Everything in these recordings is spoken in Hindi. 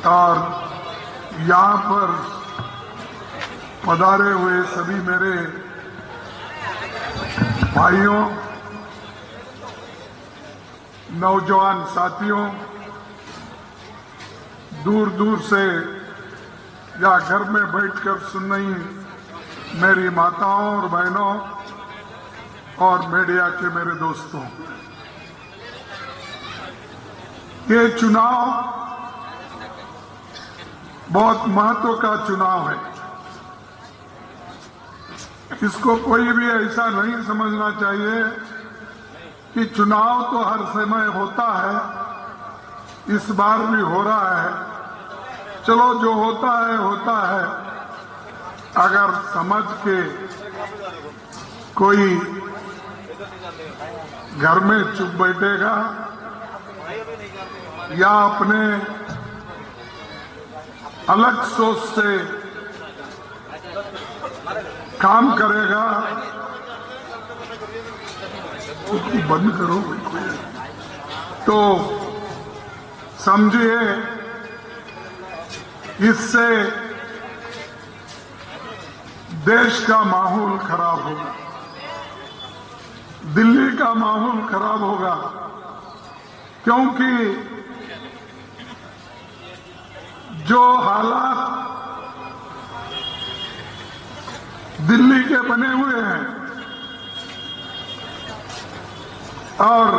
और यहाँ पर पधारे हुए सभी मेरे भाइयों, नौजवान साथियों, दूर दूर से या घर में बैठकर सुन रही मेरी माताओं और बहनों और मीडिया के मेरे दोस्तों, ये चुनाव बहुत महत्व का चुनाव है। इसको कोई भी ऐसा नहीं समझना चाहिए कि चुनाव तो हर समय होता है, इस बार भी हो रहा है, चलो जो होता है। अगर समझ के कोई घर में चुप बैठेगा या अपने अलग सोच से काम करेगा, उसको बंद करो तो समझिए इससे देश का माहौल खराब होगा, दिल्ली का माहौल खराब होगा। क्योंकि जो हालात दिल्ली के बने हुए हैं और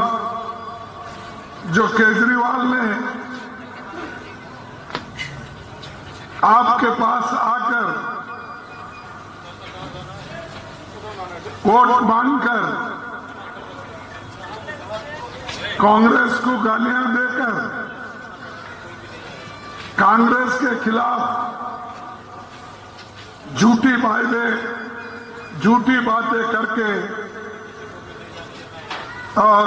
जो केजरीवाल ने आपके पास आकर वोट मांगकर कांग्रेस को गालियां देकर कांग्रेस के खिलाफ झूठी बातें करके और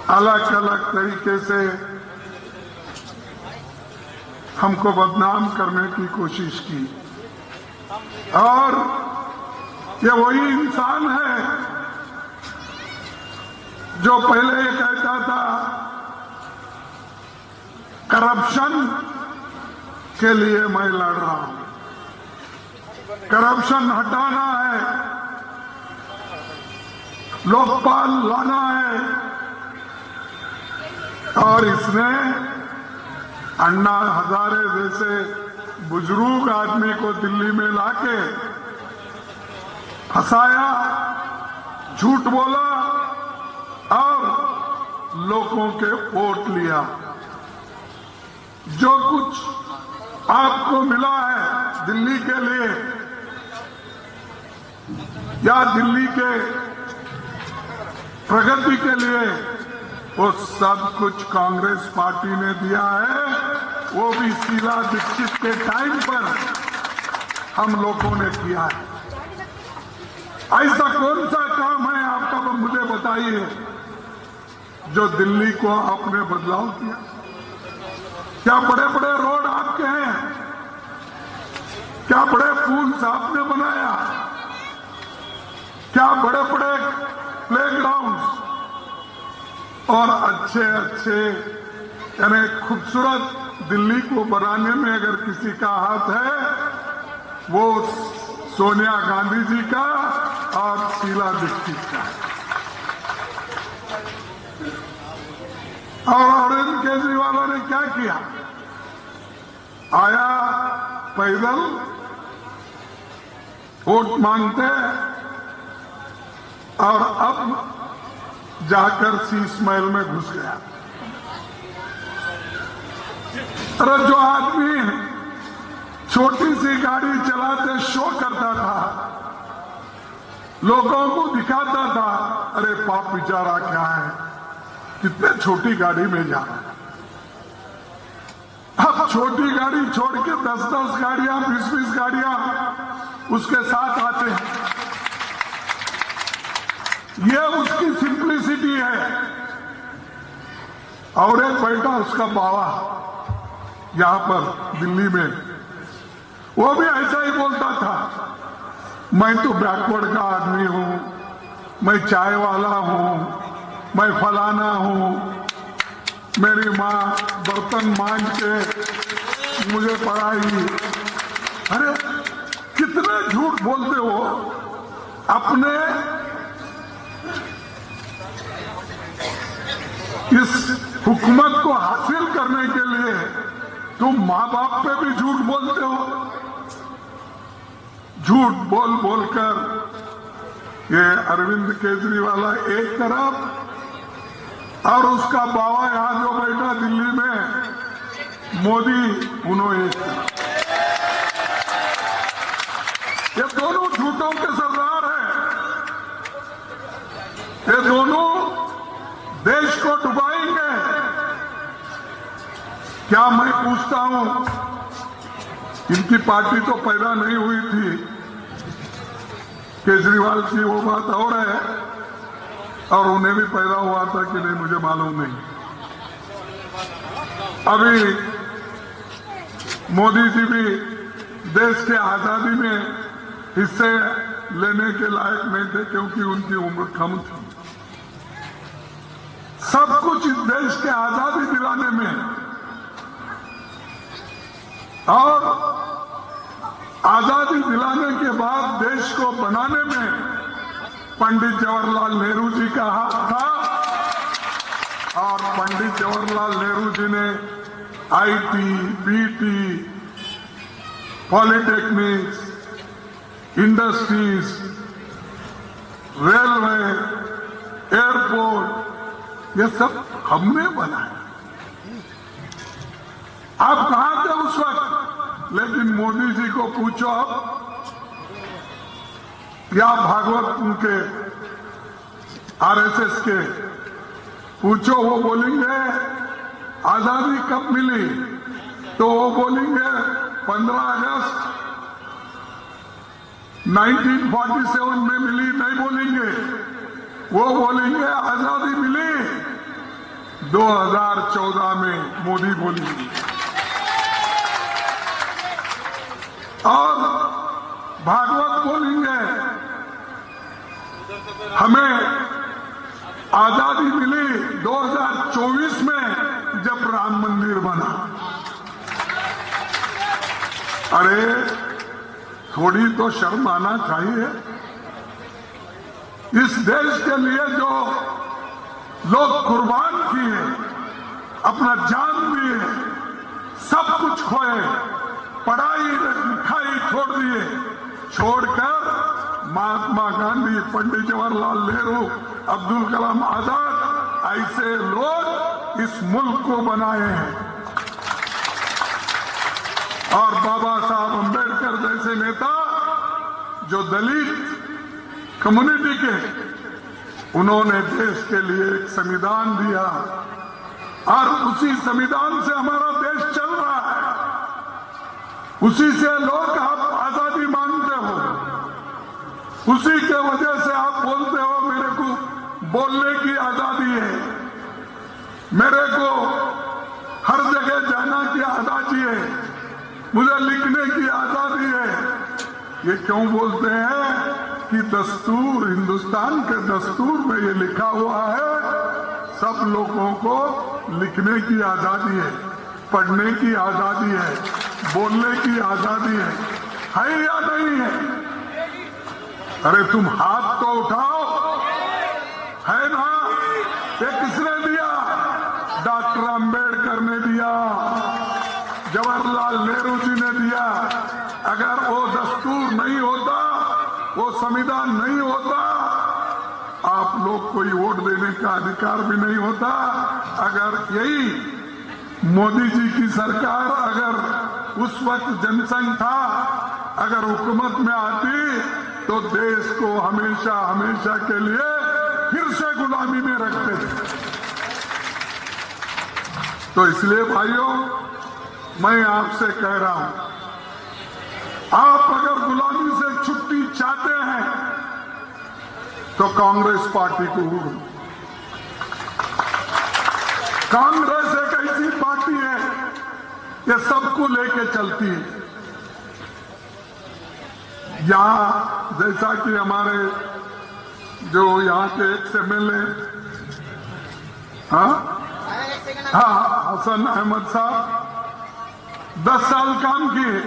अलग अलग तरीके से हमको बदनाम करने की कोशिश की। और ये वही इंसान है जो पहले ये कहता था करप्शन के लिए मैं लड़ रहा हूं, करप्शन हटाना है, लोकपाल लाना है। और इसने अन्ना हजारे जैसे बुजुर्ग आदमी को दिल्ली में लाके फंसाया, झूठ बोला और लोगों के वोट लिया। जो कुछ आपको मिला है दिल्ली के लिए या दिल्ली के प्रगति के लिए, वो सब कुछ कांग्रेस पार्टी ने दिया है, वो भी शीला दीक्षित के टाइम पर हम लोगों ने किया है। ऐसा कौन सा काम है आपका, मुझे बताइए, जो दिल्ली को आपने बदलाव किया? क्या बड़े बड़े रोड आपके हैं? क्या बड़े पुल्स आपने बनाया? क्या बड़े बड़े प्लेग्राउंड्स और अच्छे यानी खूबसूरत दिल्ली को बनाने में अगर किसी का हाथ है, वो सोनिया गांधी जी का और शीला दीक्षित का। और अरविंद केजरीवाल ने क्या किया? आया पैदल वोट मांगते और अब जाकर शीश महल में घुस गया। अरे जो आदमी छोटी सी गाड़ी चलाते शो करता था, लोगों को दिखाता था, अरे पाप बेचारा क्या है, कितने छोटी गाड़ी में जा रहा है। अब छोटी गाड़ी छोड़ के 10-10 गाड़ियां 20-20 गाड़ियां उसके साथ आते हैं। ये उसकी सिंप्लिसिटी है। और एक बैठा उसका बाबा यहां पर दिल्ली में, वो भी ऐसा ही बोलता था, मैं तो बैकवर्ड का आदमी हूं, मैं चाय वाला हूं, मैं फलाना हूं। मेरी माँ बर्तन मांज के मुझे पढ़ाई। अरे कितने झूठ बोलते हो। अपने इस हुकूमत को हासिल करने के लिए तुम माँ बाप पे भी झूठ बोलते हो। झूठ बोल बोलकर ये अरविंद केजरीवाल एक तरफ और उसका बाबा यहां जो बैठा दिल्ली में मोदी उन्होंने एक तरफ। ये दोनों झूठों के सरदार हैं। ये दोनों देश को डुबाएंगे। क्या मैं पूछता हूं, इनकी पार्टी तो पैदा नहीं हुई थी, केजरीवाल की वो बात और है, और उन्हें भी पैदा हुआ था कि नहीं मुझे मालूम नहीं। अभी मोदी जी भी देश के आजादी में हिस्से लेने के लायक नहीं थे क्योंकि उनकी उम्र कम थी। सब कुछ इस देश के आजादी दिलाने में और आजादी दिलाने के बाद देश को बनाने में पंडित जवाहरलाल नेहरू जी का हाथ था। और पंडित जवाहरलाल नेहरू जी ने IT, BT, polytechnics, industries, railway, airport, ये सब हमने बनाया। आप कहां थे उस वक्त? लेकिन मोदी जी को पूछो या भागवत उनके आरएसएस के पूछो, वो बोलेंगे आजादी कब मिली, तो वो बोलेंगे 15 अगस्त 1947 में मिली, नहीं बोलेंगे। वो बोलेंगे आजादी मिली 2014 में, मोदी बोलेंगे। और भागवत बोलेंगे हमें आजादी मिली 2024 में जब राम मंदिर बना। अरे थोड़ी तो शर्म आना चाहिए। इस देश के लिए जो लोग कुर्बान किए, अपना जान दिए, सब कुछ खोए, पढ़ाई लिखाई छोड़ दिए, छोड़कर महात्मा गांधी, पंडित जवाहरलाल नेहरू, अब्दुल कलाम आजाद, ऐसे लोग इस मुल्क को बनाए हैं। और बाबा साहब अंबेडकर जैसे नेता जो दलित कम्युनिटी के, उन्होंने देश के लिए एक संविधान दिया और उसी संविधान से हमारा देश चल रहा है। उसी से लोग आप आजादी मांगते हो, उसी के वजह से आप बोलते हो मेरे को बोलने की आजादी है, मेरे को हर जगह जाना की आजादी है, मुझे लिखने की आजादी है। ये क्यों बोलते हैं कि दस्तूर, हिंदुस्तान के दस्तूर में ये लिखा हुआ है सब लोगों को लिखने की आजादी है, पढ़ने की आजादी है, बोलने की आजादी है या नहीं है? अरे तुम हाथ तो उठाओ, है ना? ये किसने दिया? डॉक्टर अंबेडकर ने दिया, जवाहरलाल नेहरू जी ने दिया। अगर वो दस्तूर नहीं होता, वो संविधान नहीं होता, आप लोग कोई वोट देने का अधिकार भी नहीं होता। अगर यही मोदी जी की सरकार अगर उस वक्त जनसंघ था, अगर हुकूमत में आती तो देश को हमेशा हमेशा के लिए फिर से गुलामी में रखते थे। तो इसलिए भाइयों, मैं आपसे कह रहा हूं, आप अगर गुलामी से छुट्टी चाहते हैं तो कांग्रेस पार्टी को कांग्रेस एक ऐसी पार्टी है ये सबको लेके चलती है। यहां जैसा कि हमारे जो यहां के एक्स एमएलए, हाँ हाँ, हसन अहमद साहब 10 साल काम किए,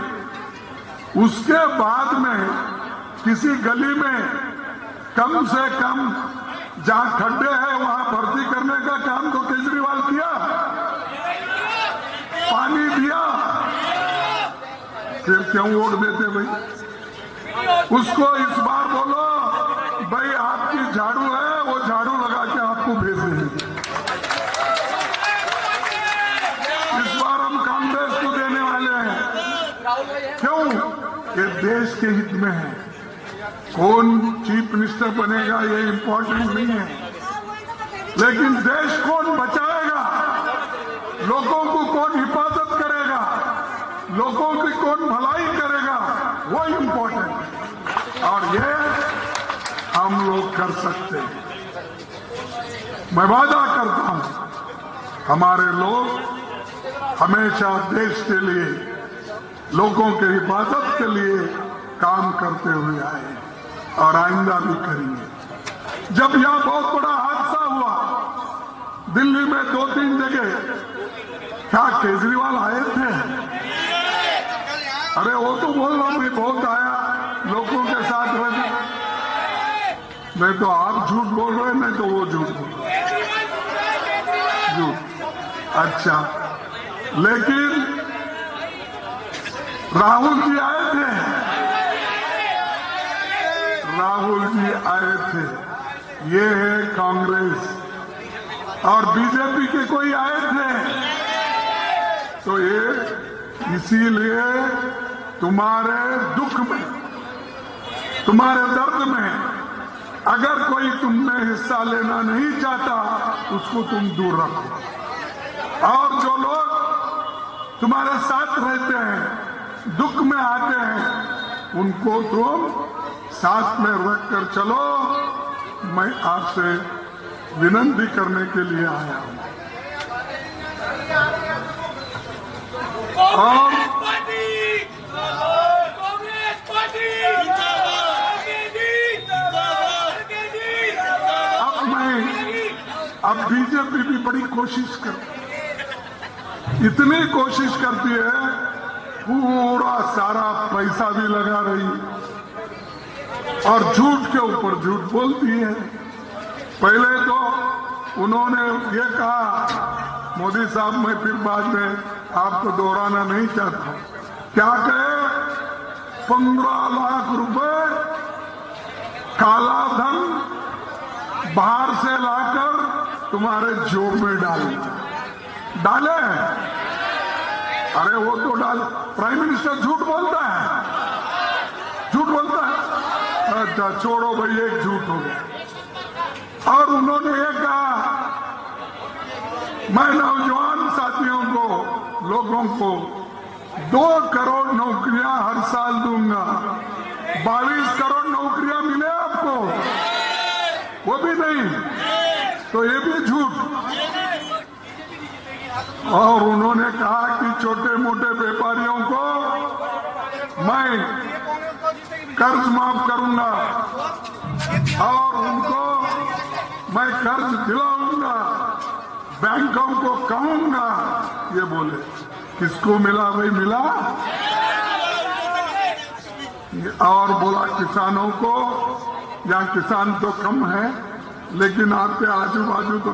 उसके बाद में किसी गली में कम से कम जहां खड्डे हैं वहां भर्ती करने का काम तो केजरीवाल किया, पानी दिया, फिर क्यों वोट देते भाई? उसको इस बार बोलो भाई आपकी झाड़ू है, वो झाड़ू लगा के आपको भेज देंगे। इस बार हम कांग्रेस को देने वाले हैं। क्यों? ये देश के हित में है। कौन चीफ मिनिस्टर बनेगा ये इंपॉर्टेंट नहीं है, लेकिन देश कौन बचाएगा, लोगों को कौन हिफाजत करेगा, लोगों की कौन भलाई करेगा, वो इंपॉर्टेंट है। और ये हम लोग कर सकते हैं। मैं वादा करता हूं, हमारे लोग हमेशा देश के लिए, लोगों के हिफाजत के लिए काम करते हुए आए और आइंदा भी करेंगे। जब यहां बहुत बड़ा हादसा हुआ दिल्ली में 2-3 जगह, क्या केजरीवाल आए थे? अरे वो तो बोल रहा मैं बहुत आया, लोगों के साथ रहते। नहीं तो आप झूठ बोल रहे, नहीं तो वो झूठ बोल रहे। झूठ। अच्छा, लेकिन राहुल जी आए थे, राहुल जी आए थे। ये है कांग्रेस। और बीजेपी के कोई आए थे तो ये इसीलिए तुम्हारे दुख में, तुम्हारे दर्द में अगर कोई तुमने हिस्सा लेना नहीं चाहता उसको तुम दूर रखो। और जो लोग तुम्हारे साथ रहते हैं, दुख में आते हैं, उनको तुम साथ में रखकर चलो। मैं आपसे विनती करने के लिए आया हूं। और अब बीजेपी भी बड़ी कोशिश इतनी कोशिश करती है, पूरा सारा पैसा भी लगा रही और झूठ के ऊपर झूठ बोलती है। पहले तो उन्होंने ये कहा, मोदी साहब, मैं फिर बाद में आपको दोहराना नहीं चाहता, क्या कहे, 15 लाख रुपए काला धन बाहर से लाकर तुम्हारे जोब में डाले। अरे वो तो प्राइम मिनिस्टर झूठ बोलता है, झूठ बोलता है। अच्छा छोड़ो भाई, एक झूठ हो गया। और उन्होंने ये कहा, मैं नौजवान साथियों को, लोगों को 2 करोड़ नौकरियां हर साल दूंगा। 22 करोड़ नौकरियां मिले आपको, वो भी नहीं, तो ये भी झूठ। और उन्होंने कहा कि छोटे मोटे व्यापारियों को मैं कर्ज माफ करूंगा और उनको मैं कर्ज दिलाऊंगा, बैंकों को कहूंगा। ये बोले, किसको मिला भाई? मिला। और बोला किसानों को, यहाँ किसान तो कम है लेकिन आपके आजू बाजू तो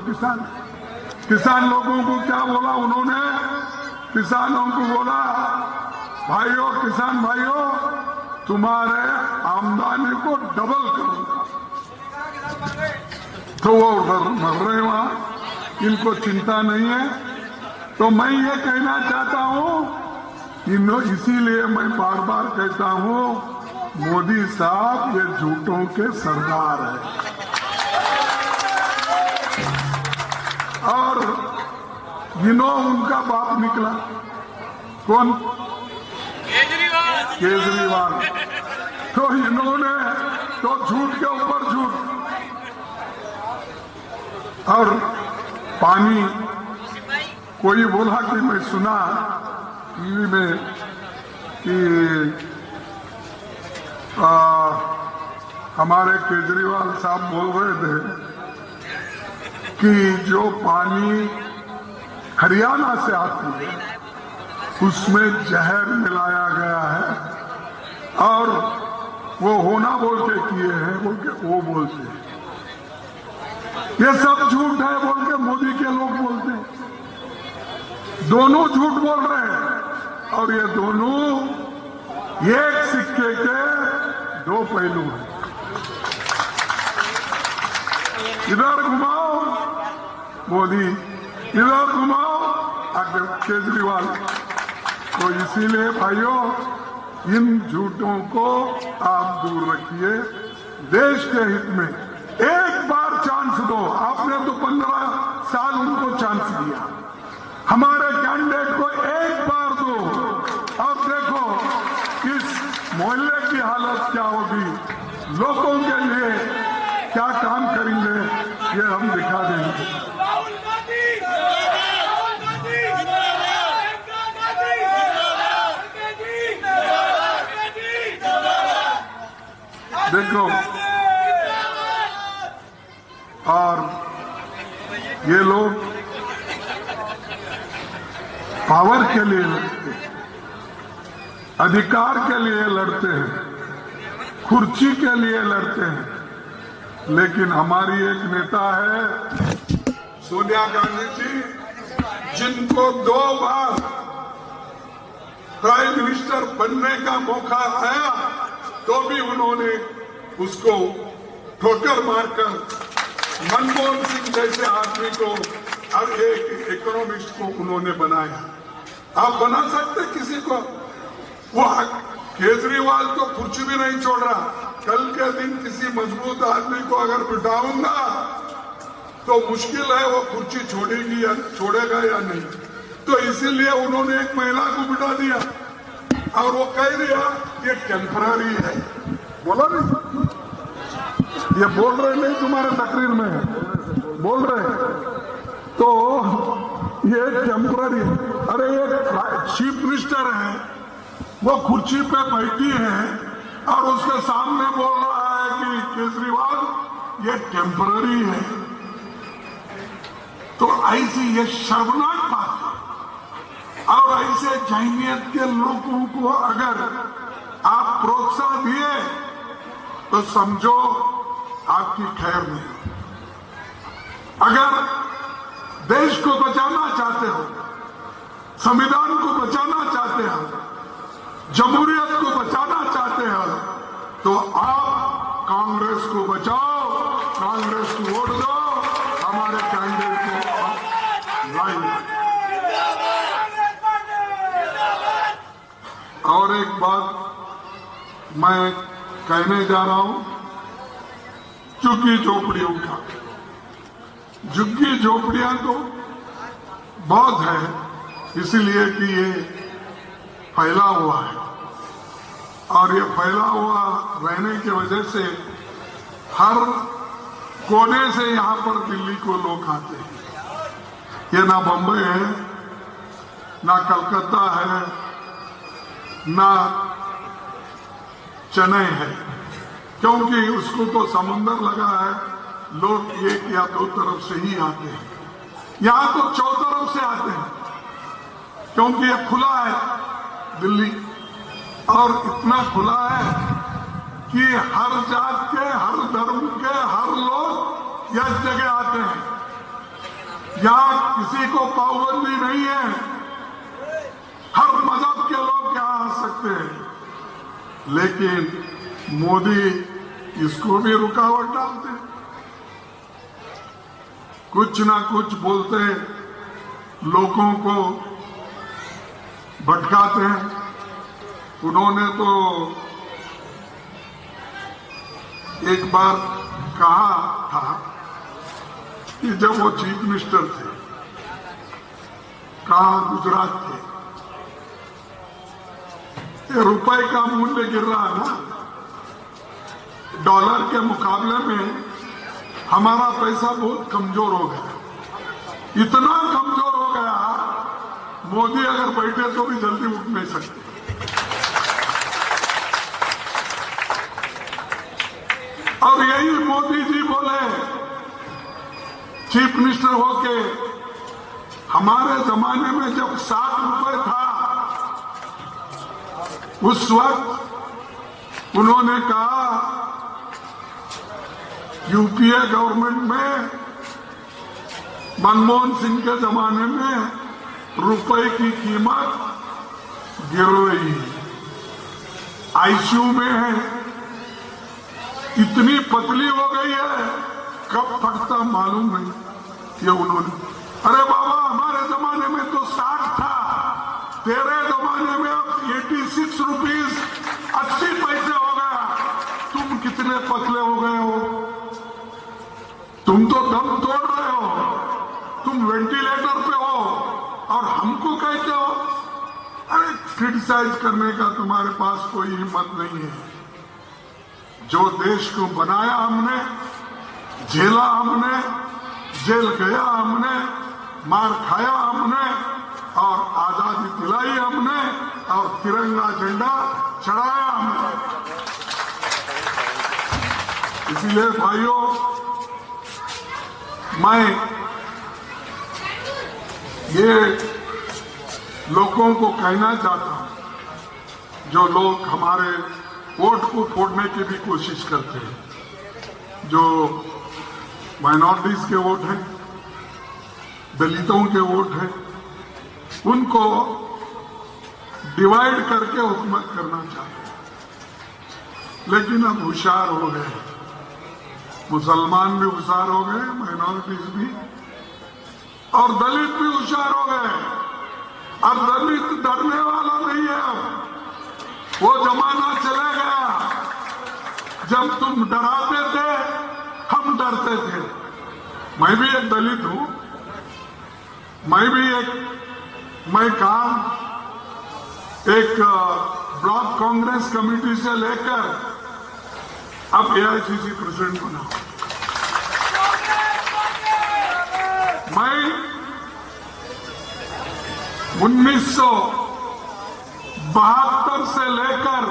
किसान लोगों को क्या बोला उन्होंने? किसानों को बोला, भाइयों, किसान भाइयों, तुम्हारे आमदनी को डबल करूंगा। तो वो मर रहे वहां, इनको चिंता नहीं है। तो मैं ये कहना चाहता हूं, इसीलिए मैं बार बार कहता हूं, मोदी साहब ये झूठों के सरदार है। और उनका बाप निकला कौन? केजरीवाल। तो इन्होंने तो झूठ के ऊपर झूठ। और पानी, कोई बोला कि मैं सुना टीवी में कि हमारे केजरीवाल साहब बोल रहे थे कि जो पानी हरियाणा से आती है, उसमें जहर मिलाया गया है और वो होना बोल के किए हैं, बोल के वो बोलते हैं। ये सब झूठ है बोल के मोदी के लोग बोलते हैं। दोनों झूठ बोल रहे हैं और ये दोनों एक सिक्के के दो पहलू हैं। इधर घुमाओ मोदी, इधर घुमाओ केजरीवाल। तो इसीलिए भाइयों, इन झूठों को आप दूर रखिए। देश के हित में एक बार चांस दो। आपने तो 15 साल उनको चांस दिया। हमारे कैंडिडेट को एक बार दो और देखो इस मोहल्ले की हालत क्या होगी, लोगों के लिए क्या काम करेंगे, ये हम दिखा देंगे। देखो, और ये लोग पावर के लिए लड़ते हैं, अधिकार के लिए लड़ते हैं, कुर्सी के लिए लड़ते हैं। लेकिन हमारी एक नेता है सोनिया गांधी जी, जिनको 2 बार प्राइम मिनिस्टर बनने का मौका आया तो भी उन्होंने उसको ठोकर मारकर मनमोहन सिंह जैसे आदमी को और एक इकोनॉमिस्ट को उन्होंने बनाया। आप बना सकते किसी को? वो केजरीवाल तो कुर्सी भी नहीं छोड़ रहा। कल के दिन किसी मजबूत आदमी को अगर बिठाऊंगा तो मुश्किल है वो कुर्सी छोड़ेगी या छोड़ेगा या नहीं। तो इसीलिए उन्होंने एक महिला को बिठा दिया और वो कह दिया ये टेम्पररी है। बोला नहीं, ये बोल रहे नहीं, तुम्हारे तकरीर में बोल रहे। तो ये टेम्पररी, अरे ये चीफ मिनिस्टर है, वो कुर्सी पे बैठी है और उसके सामने बोल रहा है कि केजरीवाल ये टेम्पररी है। तो ऐसी ये शर्मनाक बात है। और ऐसे जहनीत के लोगों को अगर आप प्रोत्साहन दिए तो समझो आपकी खैर नहीं। अगर देश को बचाना चाहते हो, संविधान को बचाना चाहते हो, जमहूरियत को बचाना चाहते हो, तो आप कांग्रेस को बचाओ, कांग्रेस को वोट दो, हमारे कैंडिडेट को लाइन। और एक बात मैं कहने जा रहा हूं, झुग्गी झोपड़ियों का। झुग्गी झोपड़ियां तो बहुत है, इसलिए कि ये फैला हुआ है और ये फैला हुआ रहने की वजह से हर कोने से यहां पर दिल्ली को लोग आते हैं। ये ना बंबई है, ना कलकत्ता है, ना चेन्नई है, क्योंकि उसको तो समुंदर लगा है। लोग एक या 2 तरफ से ही आते हैं। यहां तो 4 तरफ से आते हैं, क्योंकि ये खुला है दिल्ली, और इतना खुला है कि हर जात के, हर धर्म के, हर लोग इस जगह आते हैं। यहां किसी को पाबंदी नहीं है, हर मजहब के लोग यहां आ सकते हैं। लेकिन मोदी इसको भी रुकावट डालते हैं, कुछ ना कुछ बोलते हैं, लोगों को भटकाते हैं। उन्होंने तो एक बार कहा था कि जब वो चीफ मिनिस्टर थे, कहा गुजरात थे, ये रुपए का मूल्य गिर रहा है ना, डॉलर के मुकाबले में हमारा पैसा बहुत कमजोर हो गया। इतना कमजोर हो गया, मोदी अगर बैठे तो भी जल्दी उठ नहीं सकते। और यही मोदी जी बोले, चीफ मिनिस्टर होके हमारे जमाने में जब 60 रुपए था, उस वक्त उन्होंने कहा यूपीए गवर्नमेंट में मनमोहन सिंह के जमाने में रुपए की कीमत गिर रही है, आईसीयू में है, इतनी पतली हो गई है, कब फटता मालूम नहीं। ये उन्होंने, अरे बाबा हमारे जमाने में तो 60 था, तेरे जमाने में अब 86 रुपीज 80 पैसे हो गया, तुम कितने पतले हो गए हो, तुम तो दम तोड़ रहे हो, तुम वेंटिलेटर पे हो और हमको कहते हो। अरे क्रिटिसाइज करने का तुम्हारे पास कोई हिम्मत नहीं है। जो देश को बनाया हमने, झेला हमने, जेल गया हमने, मार खाया हमने और आजादी दिलाई हमने और तिरंगा झंडा चढ़ाया हमने। इसीलिए भाइयों, मैं ये लोगों को कहना चाहता हूं, जो लोग हमारे वोट को फोड़ने की भी कोशिश करते हैं, जो माइनॉरिटीज के वोट हैं, दलितों के वोट हैं, उनको डिवाइड करके हुकूमत करना चाहते हैं। लेकिन अब होशियार हो गए, मुसलमान भी होशियार हो गए, माइनॉरिटीज भी, और दलित भी होशियार हो गए। अब दलित डरने वाला नहीं है। अब वो जमाना चला गया जब तुम डराते थे, हम डरते थे। मैं भी एक दलित हूं, मैं काम एक ब्लॉक कांग्रेस कमेटी से लेकर अब एआईसीसी प्रेसिडेंट बना। मैं 1972 से लेकर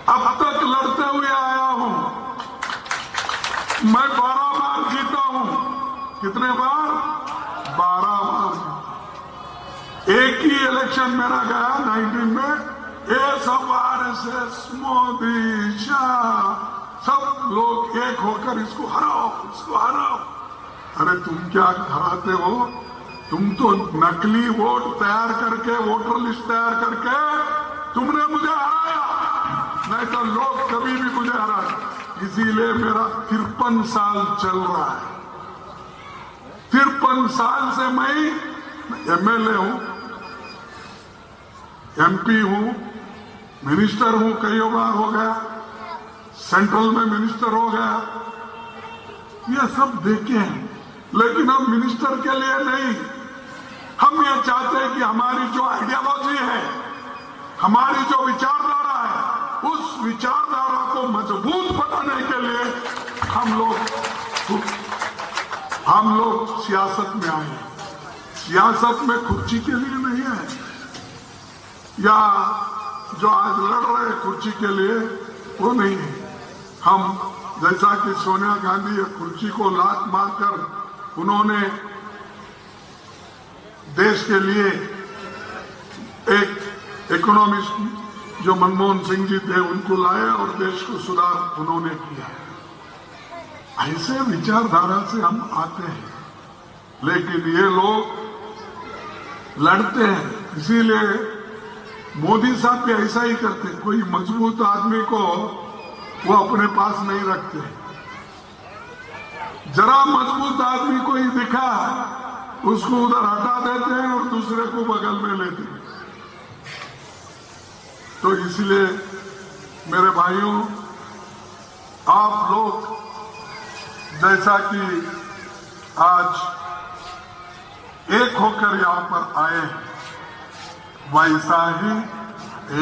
अब तक लड़ते हुए आया हूं। मैं 12 बार जीता हूं। कितने बार? 12 बार जीता। एक ही इलेक्शन मेरा गया 19 में, ये सब आरएसएस, मोदी, शाह, सब लोग एक होकर इसको हराओ, इसको हराओ। अरे तुम क्या हराते हो? तुम तो नकली वोट तैयार करके, वोटर लिस्ट तैयार करके तुमने मुझे हराया, नहीं तो लोग कभी भी मुझे हराए। इसीलिए मेरा 53 साल चल रहा है। 53 साल से मैं एमएलए हूं, एमपी हूं, मिनिस्टर हूं, कई बार हो गया, सेंट्रल में मिनिस्टर हो गया, ये सब देखे हैं। लेकिन हम मिनिस्टर के लिए नहीं, हम ये चाहते हैं कि हमारी जो आइडियोलॉजी है, हमारी जो विचारधारा है, उस विचारधारा को मजबूत बनाने के लिए हम लोग सियासत में आए। सियासत में कुर्सी के लिए नहीं है, या जो आज लड़ रहे कुर्सी के लिए, वो नहीं है। हम जैसा कि सोनिया गांधी कुर्सी को लात मारकर उन्होंने देश के लिए एक इकोनॉमिस्ट जो मनमोहन सिंह जी थे उनको लाए और देश को सुधार उन्होंने किया। ऐसे विचारधारा से हम आते हैं, लेकिन ये लोग लड़ते हैं। इसीलिए मोदी साहब भी ऐसा ही करते, कोई मजबूत आदमी को वो अपने पास नहीं रखते। जरा मजबूत आदमी कोई दिखा, उसको उधर हटा देते हैं और दूसरे को बगल में लेते हैं। तो इसलिए मेरे भाइयों, आप लोग जैसा कि आज एक होकर यहां पर आए, वैसा ही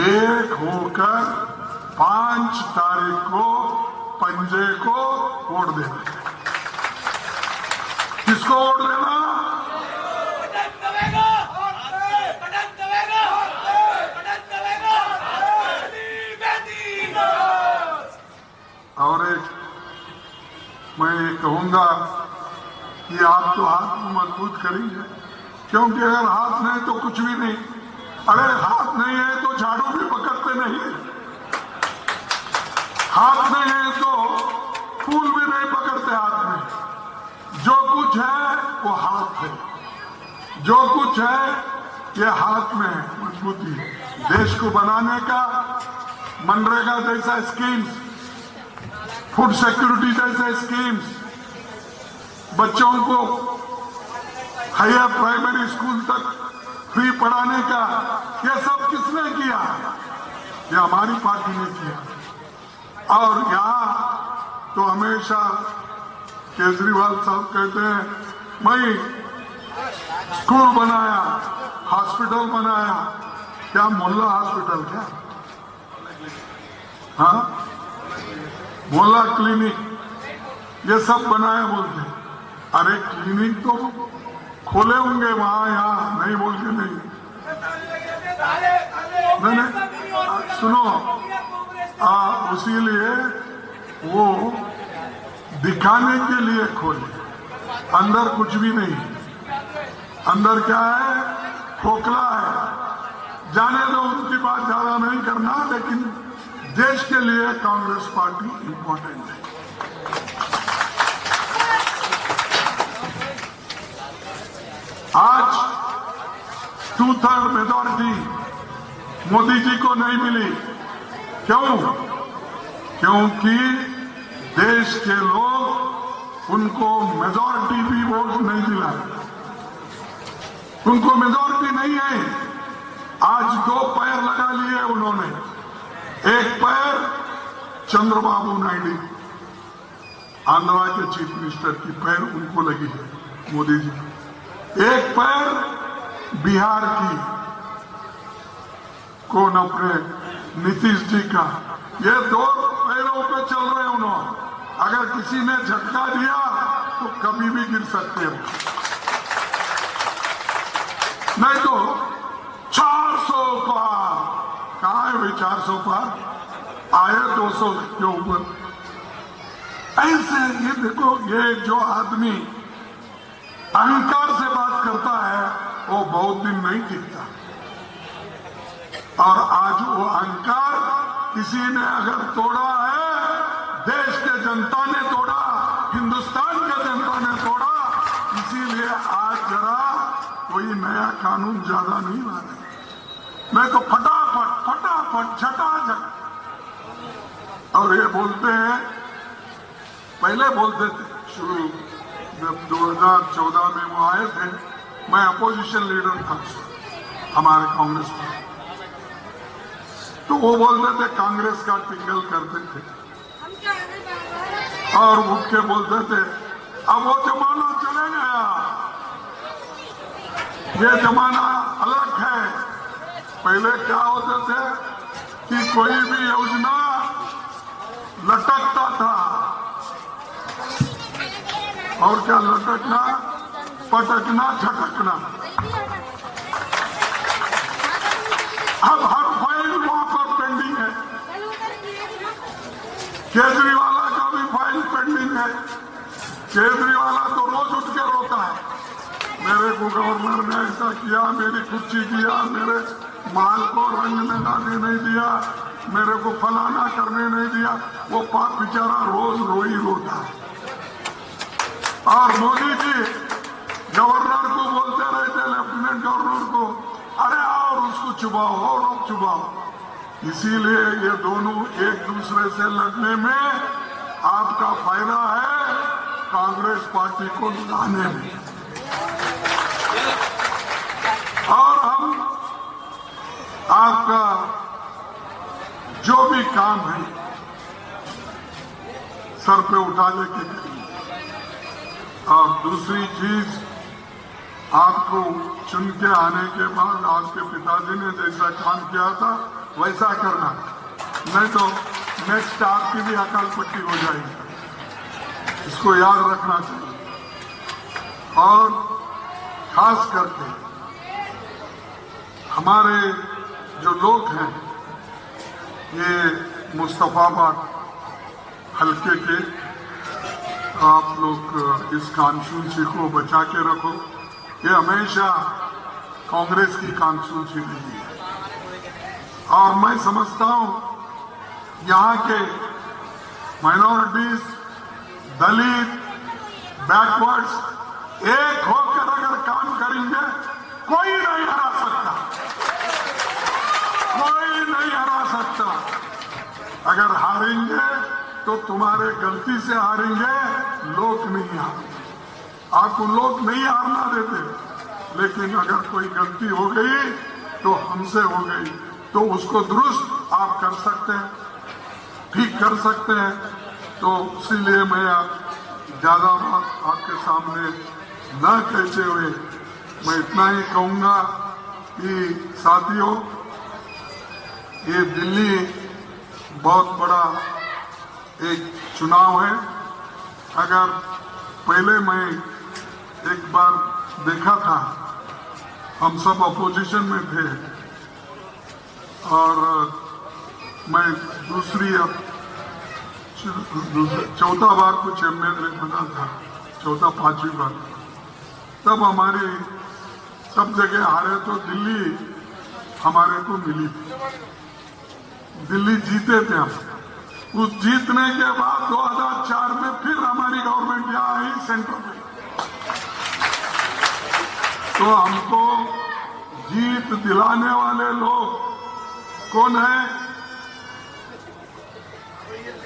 एक होकर 5 तारीख को पंजे को वोट देना। किसको वोट देना? और एक मैं कहूंगा कि आप तो हाथ मजबूत करेंगे, क्योंकि अगर हाथ नहीं तो कुछ भी नहीं। अरे हाथ नहीं है तो झाड़ू भी पकड़ते नहीं, हाथ नहीं है तो फूल भी नहीं पकड़ते हाथ में। जो कुछ है वो हाथ है, जो कुछ है ये हाथ में है, मजबूती है। देश को बनाने का मनरेगा जैसा स्कीम्स, फूड सिक्योरिटी जैसे स्कीम्स, बच्चों को हायर प्राइमरी स्कूल तक फ्री पढ़ाने का, ये सब किसने किया? ये हमारी पार्टी ने किया। और यहां तो हमेशा केजरीवाल साहब कहते हैं मैं स्कूल बनाया, हॉस्पिटल बनाया। क्या मोहल्ला हॉस्पिटल? क्या हाँ, मोहल्ला क्लिनिक ये सब बनाया बोलते। अरे क्लिनिक तो खोले होंगे वहां, यहां नहीं बोल के नहीं। सुनो, इसीलिए वो दिखाने के लिए खोले, अंदर कुछ भी नहीं। अंदर क्या है? खोखला है। जाने दो, उनकी बात ज्यादा नहीं करना, लेकिन देश के लिए कांग्रेस पार्टी इंपॉर्टेंट है। आज 2/3 मेजॉरिटी मोदी जी को नहीं मिली। क्यों? क्योंकि देश के लोग उनको मेजॉरिटी भी वोट नहीं दिलाए, उनको मेजॉरिटी नहीं है। आज 2 पैर लगा लिए उन्होंने। एक पैर चंद्रबाबू नायडू, आंध्रा के चीफ मिनिस्टर की पैर उनको लगी है, मोदी जी। एक पैर बिहार की कौन, अपने नीतीश जी का। ये 2 पैरों पे चल रहे हैं उन्होंने। अगर किसी ने झटका दिया तो कभी भी गिर सकते हो। नहीं तो 400 पार, कहाँ है भाई 400 पार? आए 200 के ऊपर। ऐसे ये देखो, ये जो आदमी अहंकार से बात करता है वो बहुत दिन नहीं टिकता। और आज वो अहंकार किसी ने अगर तोड़ा है, देश के जनता ने तोड़ा, हिंदुस्तान के जनता ने तोड़ा। इसीलिए आज जरा कोई नया कानून ज्यादा नहीं लाने, मैं तो फटाफट फटाफट झटाझट। और ये बोलते हैं, पहले बोलते थे शुरू जब 2014 में वो आए थे, मैं अपोजिशन लीडर था हमारे कांग्रेस में, तो वो बोलते थे कांग्रेस का टिंगल करते थे और उठ के बोलते थे अब वो जमाना चले गया, ये जमाना अलग है। पहले क्या होते थे कि कोई भी योजना लटकता था, और क्या लटकना, पटकना, झटकना। अब हर फाइल वहां पर पेंडिंग है। केजरीवाल का भी फाइल पेंडिंग है। केजरीवाल तो रोज उठ के रोता है, मेरे को गवर्नर ने ऐसा किया, मेरी कुर्सी किया, मेरे माल को रंग लगाने नहीं दिया, मेरे को फलाना करने नहीं दिया। वो पाप बेचारा रोज रोई रोता है। और मोदी जी गवर्नर को बोलते रहते, लेफ्टिनेंट गवर्नर को, अरे और उसको चुबाओ और चुबाओ। इसीलिए ये दोनों एक दूसरे से लड़ने में आपका फायदा है, कांग्रेस पार्टी को लाने में। और हम आपका जो भी काम है सर पे उठा लेके करेंगे। और दूसरी चीज, आपको चुन के आने के बाद आपके पिताजी ने जैसा काम किया था वैसा करना, नहीं तो नेक्स्ट आपकी भी अकाल पट्टी हो जाएगी। इसको याद रखना चाहिए। और खास करके हमारे जो लोग हैं, ये मुस्तफाबाद हल्के के, आप लोग इस कॉन्स्टिट्यूंसी को बचा के रखो। ये हमेशा कांग्रेस की कामसूची रही है। और मैं समझता हूं यहां के माइनॉरिटीज, दलित, बैकवर्ड्स एक होकर अगर काम करेंगे कोई नहीं हरा सकता, कोई नहीं हरा सकता। अगर हारेंगे तो तुम्हारे गलती से हारेंगे, लोग नहीं हारेंगे। आपको लोग नहीं हारना देते, लेकिन अगर कोई गलती हो गई तो हमसे हो गई, तो उसको दुरुस्त आप कर सकते हैं, ठीक कर सकते हैं। तो इसीलिए मैं ज्यादा बात आपके सामने न कहते हुए मैं इतना ही कहूंगा कि साथियों, ये दिल्ली बहुत बड़ा एक चुनाव है। अगर पहले मैं एक बार देखा था, हम सब अपोजिशन में थे और मैं चौथा बार कुछ एमएलए बना था, चौथा पांचवी बार। तब हमारी सब जगह हारे तो दिल्ली हमारे को मिली थी, दिल्ली जीते थे हम। उस जीतने के बाद 2004 में फिर हमारी गवर्नमेंट यहाँ आई सेंटर में, तो हमको जीत दिलाने वाले लोग कौन है?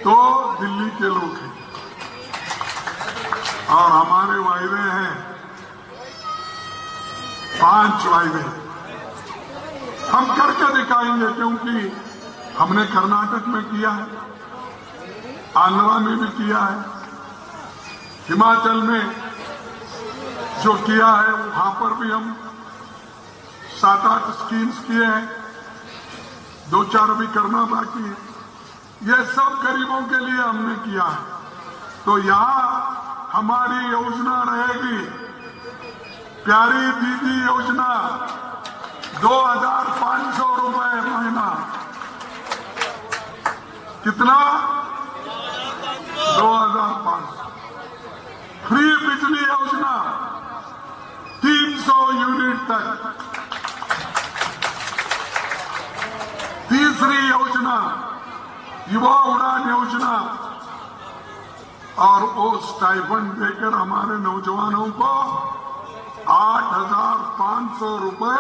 तो दिल्ली के लोग हैं। और हमारे वायदे हैं 5 वायदे हम करके दिखाएंगे, क्योंकि हमने कर्नाटक में किया है, आंध्रा में भी किया है, हिमाचल में जो किया है वहां पर भी हम 7-8 स्कीम्स किए हैं, 2-4 अभी करना बाकी है। ये सब गरीबों के लिए हमने किया है। तो यहां हमारी योजना रहेगी प्यारी दीदी योजना, 2500 रुपए महीना। कितना? 2500। फ्री बिजली योजना 300 यूनिट तक। तीसरी योजना युवा उड़ान योजना, और वो स्टाइपेंड देकर हमारे नौजवानों को 8,500 रुपए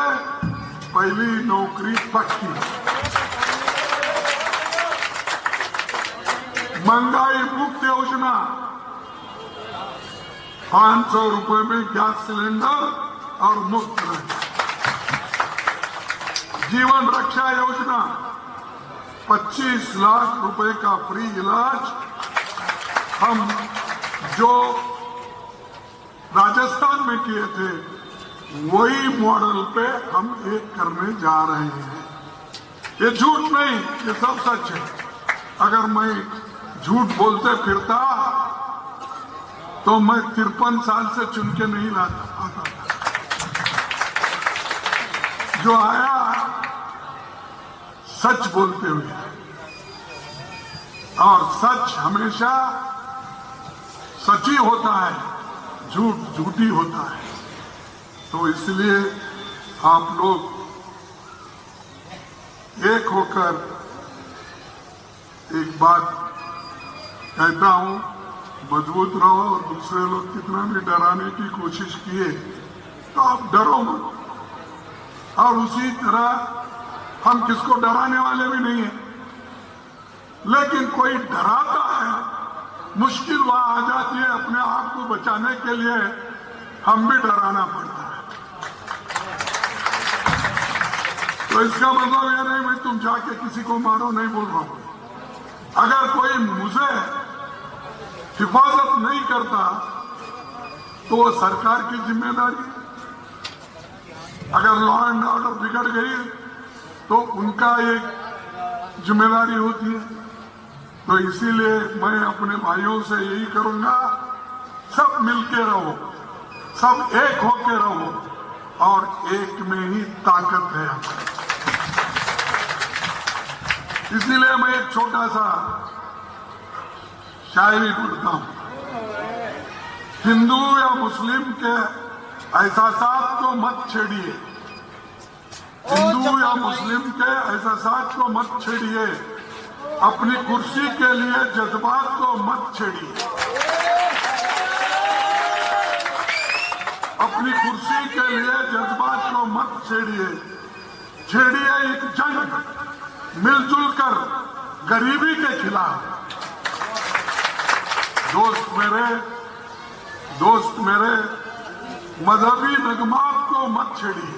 पहली नौकरी पक्की। महंगाई मुक्त योजना, 500 रुपए में गैस सिलेंडर और मुफ्त रहे। जीवन रक्षा योजना, 25 लाख रुपए का फ्री इलाज। हम जो राजस्थान में किए थे वही मॉडल पे हम एक करने जा रहे हैं। ये झूठ नहीं, ये सब सच है। अगर मैं झूठ बोलते फिरता तो मैं 53 साल से चुन के नहीं लाता आता था। जो आया सच बोलते हुए, और सच हमेशा सची होता है, झूठ झूठी होता है। तो इसलिए आप लोग एक होकर, एक बात कहता हूं, मजबूत रहो। और दूसरे लोग कितना भी डराने की कोशिश किए तो आप डरो मत। और उसी तरह हम किसको डराने वाले भी नहीं है, लेकिन कोई डराता है, मुश्किल वहां आ जाती है, अपने आप को बचाने के लिए हम भी डराना पड़ता है। तो इसका मतलब यह नहीं भाई तुम जाके किसी को मारो, नहीं बोल रहा हूं। अगर कोई मुझे हिफाजत नहीं करता तो वो सरकार की जिम्मेदारी। अगर लॉ एंड ऑर्डर बिगड़ गई तो उनका एक जिम्मेदारी होती है। तो इसीलिए मैं अपने भाइयों से यही करूंगा, सब मिलके रहो, सब एक होके रहो, और एक में ही ताकत है। इसीलिए मैं एक छोटा सा शायरी पढ़ता हूं। हिंदू या मुस्लिम के एहसासात को मत छेड़िए, हिंदू या मुस्लिम के एहसासात को मत छेड़िए, अपनी कुर्सी के लिए जज्बात को मत छेड़िए, अपनी कुर्सी के लिए जज्बात को मत छेड़िए। छेड़िए एक जंग मिलजुल कर गरीबी के खिलाफ। दोस्त मेरे मजहबी नगमात को मत छेड़िए।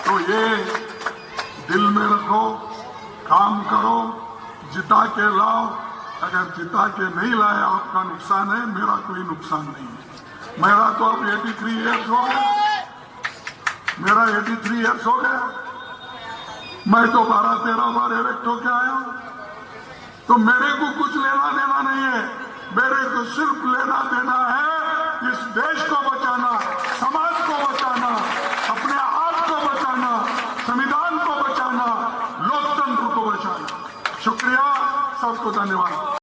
तो ये दिल में रखो, काम करो, जिता के लाओ। अगर जिता के नहीं लाए आपका नुकसान है, मेरा कोई नुकसान नहीं है। मेरा तो अब 83 ईयर्स हो गया, मेरा 83 ईयर्स हो गया। मैं तो 12-13 बार इलेक्ट होके आया हूं, तो मेरे को कुछ लेना देना नहीं है। मेरे को सिर्फ लेना देना है इस देश को बचाना, समाज को बचाना, अपने आप को बचाना, संविधान को बचाना, लोकतंत्र को बचाना। शुक्रिया, सबको धन्यवाद।